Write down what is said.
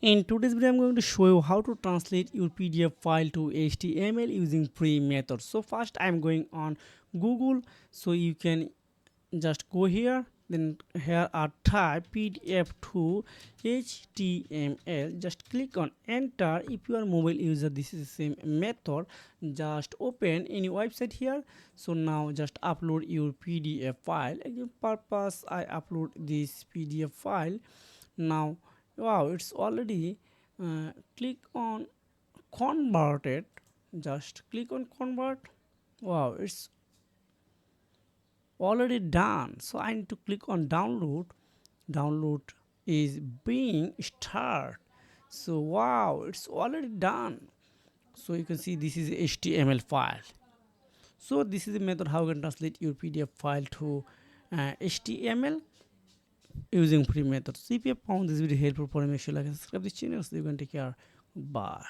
In today's video, I'm going to show you how to translate your PDF file to HTML using free methods. So first, I'm going on Google, so you can just go here. Then here are type PDF to HTML. Just click on enter. If you are mobile user, this is the same method. Just open any website here. So now just upload your PDF file. Again, purpose I upload this PDF file. Now wow, it's already click on converted. Just click on convert. Wow, it's already done. So I need to click on download. Download is being start. So wow, it's already done. So you can see this is HTML file. So this is the method how you can translate your PDF file to HTML using free methods. So if you have found this video helpful, make sure like and subscribe this channel so you can take care. Bye.